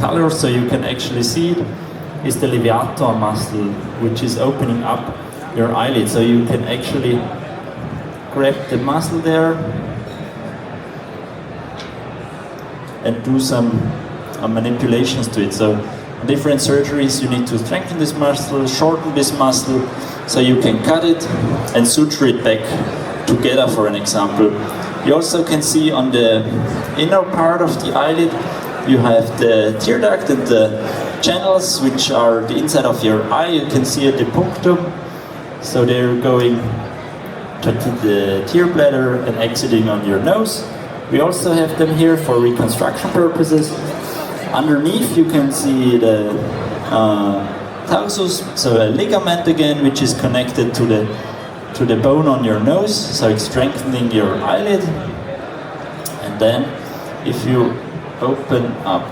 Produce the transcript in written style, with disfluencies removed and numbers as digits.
color so you can actually see it is the levator muscle, which is opening up your eyelid. So you can actually grab the muscle there and do some manipulations to it. So different surgeries, you need to strengthen this muscle, shorten this muscle, so you can cut it and suture it back together, for an example. You also can see on the inner part of the eyelid, you have the tear duct and the channels, which are the inside of your eye. You can see at the punctum, so they're going to the tear bladder and exiting on your nose. We also have them here for reconstruction purposes. Underneath you can see the tarsus, so a ligament again, which is connected to the bone on your nose, so it's strengthening your eyelid. And then if you open up